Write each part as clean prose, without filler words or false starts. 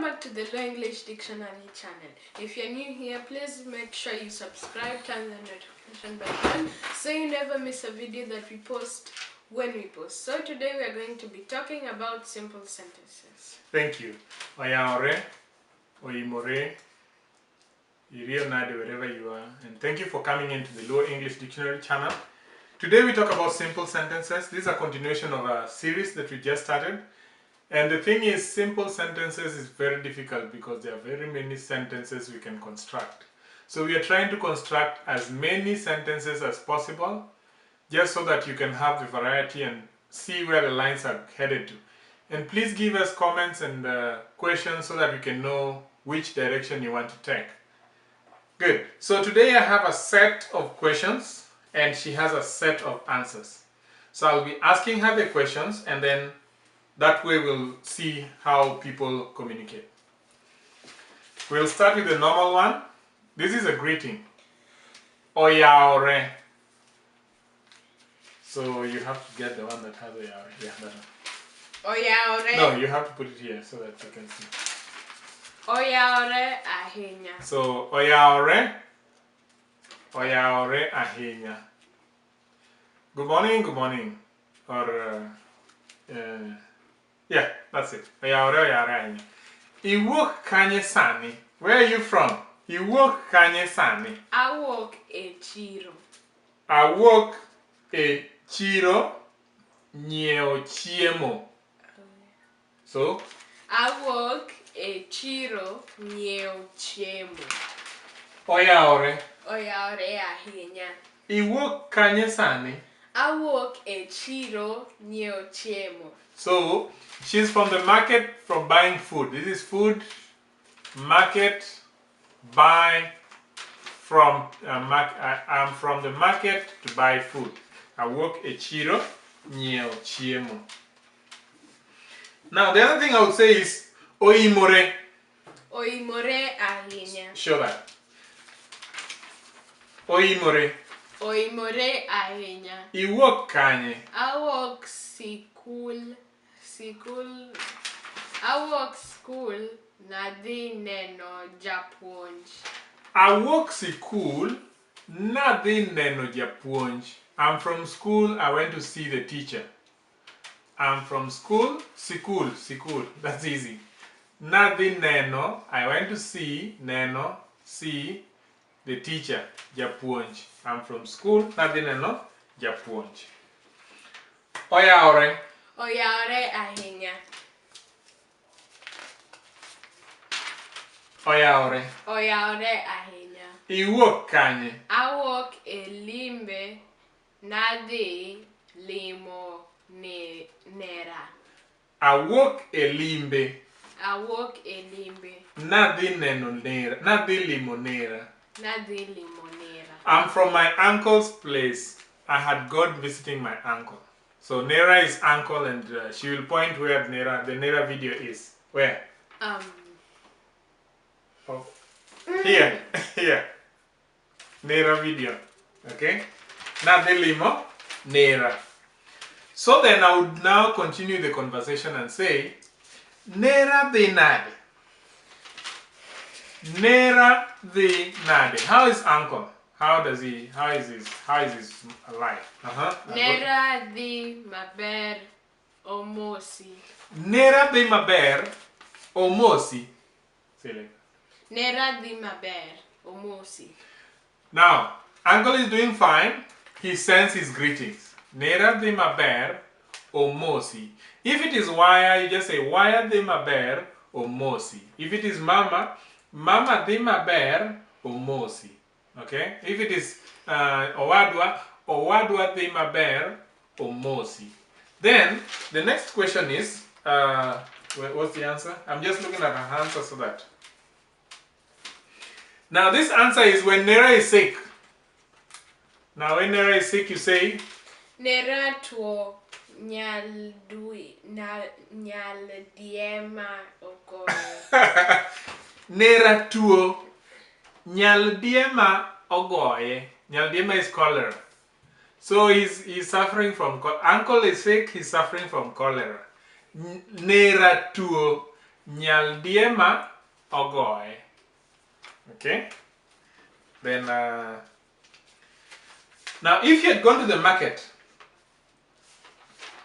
welcome back to the Low English Dictionary channel. If you're new here, please make sure you subscribe, turn the notification bell on so you never miss a video that we post when we post. So today we are going to be talking about simple sentences. Thank you. Oyaore, Oyimore, Irionade, wherever you are, and thank you for coming into the Low English Dictionary channel. Today we talk about simple sentences. This is a continuation of a series that we just started. And the thing is, simple sentences is very difficult because there are very many sentences we can construct. So we are trying to construct as many sentences as possible, just so that you can have the variety and see where the lines are headed to. And please give us comments and questions so that we can know which direction you want to take. Good. So today I have a set of questions and she has a set of answers. So I'll be asking her the questions, and then that way we'll see how people communicate. We'll start with the normal one. This is a greeting. Oyaore. So you have to get the one that has oyaore. Yeah, that one. Oyaore. No, you have to put it here so that you can see. Oyaore ahinya. So oyaore. Oyaore ahinya. Good morning. Or yeah, that's it. Oyaore ahinya. Iwuok kanye sani. Where are you from? Iwuok kanye sani. Awuok e chiro. Awuok e chiro nyiewo chiemo. So? Awuok e chiro nyiewo chiemo. Oyaore. Oyaore ahinya. Iwuok kanye sani. Awuok e chiro nyiewo chiemo. So, she's from the market from buying food. This is food, market, buy, from I'm from the market to buy food. Awuok e chiro nyiewo chiemo. Now, the other thing I would say is oyimore. Oyimore ahinya. Show that. Oyimore. Oyimore ahinya. Iwuok kanye. Awuok school nadhi neno japuonj. Awuok sikul nadhi neno japuonj. I'm from school, I went to see the teacher. I'm from school, sikul, that's easy. Nadhi neno, I went to see, neno, see, the teacher, japuonj. I'm from school, nadhi neno, japuonj. Oyaore. Oyaore ahinya. Oyaore. Oyaore ahinya. Iwuok kanye. Awuok e limbe nadhi limo nera. Awuok e limbe. Awuok e limbe Nadhi neno nera. Nadhi limo nera. nadhi limo nera. I'm from my uncle's place. I had gone visiting my uncle. So Nera is uncle, and she will point where the Nera video is. Where? Oh. Here. Nera video. Okay? Nadhi limo nera. So then I would now continue the conversation and say, Nera dhi nade. Nera dhi nade. How is uncle? How is his life? Nera dhi maber omosi. Nera dhi maber omosi. Say like that. Nera dhi maber omosi. Now, uncle is doing fine. He sends his greetings. Nera dhi maber omosi. If it is wire, you just say wire dhi maber omosi. If it is mama, mama dhi maber omosi. Okay? If it is owadwa, owadwa dhi maber omosi. Then the next question is, what's the answer? I'm just looking at her answer so that. Now this answer is when Nera is sick. Now when Nera is sick, you say Nera tuo nyal diema ogoye. Nera tuo nyal diema ogoye. Nyal diema is cholera. So he's suffering from, uncle is sick, he's suffering from cholera. Nera tuo Nyaldiema ogoye. Okay? Then, now if you had gone to the market,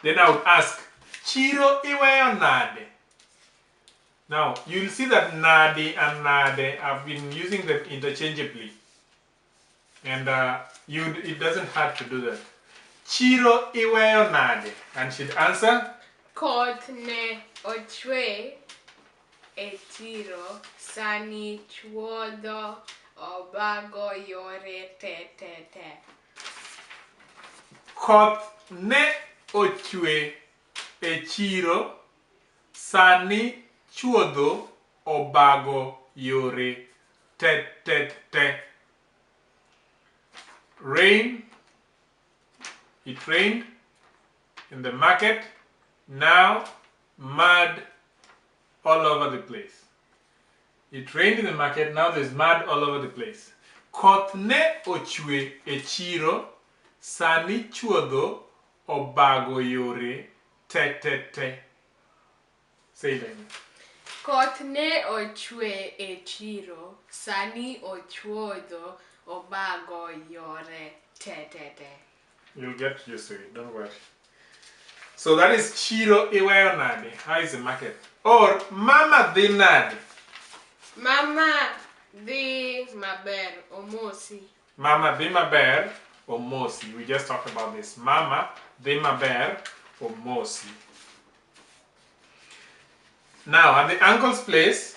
then I would ask, Chiro iweyo nade? Now, you'll see that nade and nade, I've been using them interchangeably. And it doesn't hurt to do that. Chiro iweyo nade? And she'd answer, Koth ne ochwe e chiro, sani chuodho obago yore te te te. Koth ne ochwe e chiro, sani chuodho obago yore te te te. Rain, it rained in the market, now mud all over the place. It rained in the market, now there's mud all over the place. Koth ne ochwe e chiro, sani chuodho obago yore te te te. Say it again. Koth ne ochwe e chiro, sani ochuodho obago yore te te te. You'll get used to it, don't worry. So that is chiro iweyo nade. How is the market? Or mama dhi nade. Mama dhi maber omosi. Mama dhi maber omosi. We just talked about this. Mama dhi maber omosi. Now at the uncle's place,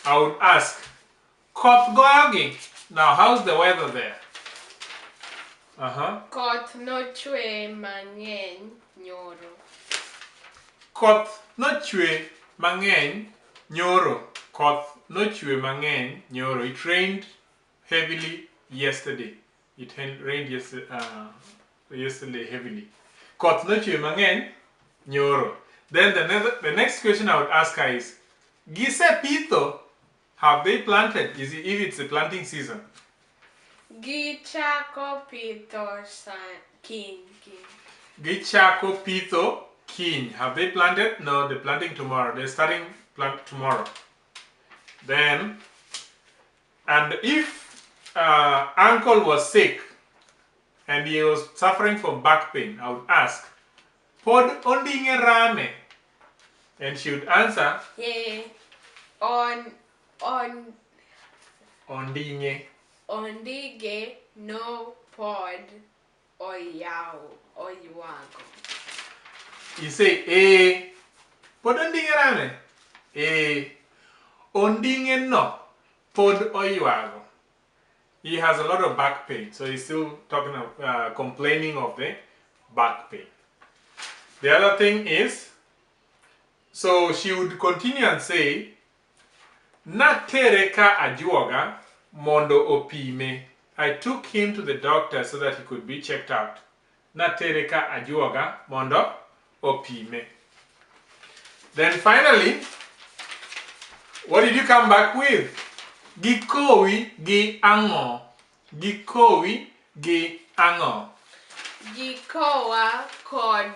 I would ask, Koth goyogi. Now how's the weather there? Koth nochwe mang'eny nyoro. Koth nochwe mang'eny nyoro. Koth nochwe mang'eny nyoro. It rained heavily yesterday. It rained yesterday heavily. Koth nochwe mang'eny nyoro. Then the next question I would ask her is, Gise pitho, have they planted? If it's the planting season. Gichako pitho kiny. Gichako pitho kiny. Have they planted? No, they're planting tomorrow. They're starting plant tomorrow. Then, and if uncle was sick and he was suffering from back pain, I would ask, Pod ondinge rame? And she would answer, Yeah. Ondige no pod oyuago. You say, pod ondinge rame? Ondinge no pod oyuago. He has a lot of back pain, so he's still talking of complaining of the back pain. The other thing is, so she would continue and say, Natere ka ajuoga mondo opime. I took him to the doctor so that he could be checked out. Natere ka ajuoga mondo opime. Then finally, what did you come back with? Gikowi gi ango. Gikowi gi ango. Gikowa kod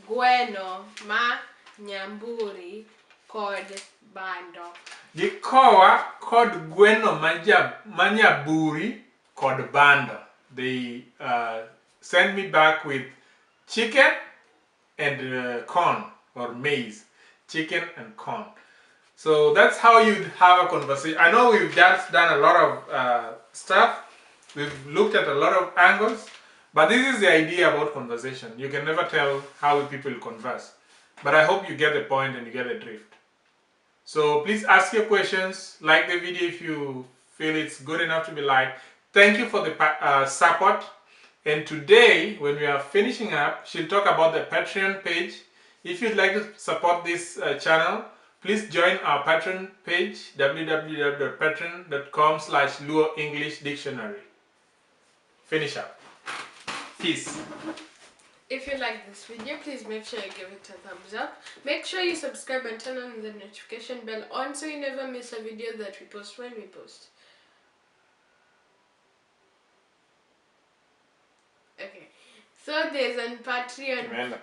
gweno ma nyamburi kod bando. Gikowa kod gweno ma nyaburi kod bando. They sent me back with chicken and corn or maize. Chicken and corn. So that's how you'd have a conversation. I know we've just done a lot of stuff. We've looked at a lot of angles. But this is the idea about conversation. You can never tell how people converse. But I hope you get the point and you get the drift. So please ask your questions. Like the video if you feel it's good enough to be liked. Thank you for the support. And today, when we are finishing up, she'll talk about the Patreon page. If you'd like to support this channel, please join our Patreon page, www.patreon.com/Luo English Dictionary. Finish up. Peace. If you like this video, please make sure you give it a thumbs up. Make sure you subscribe and turn on the notification bell on so you never miss a video that we post when we post. Okay, so there's on Patreon.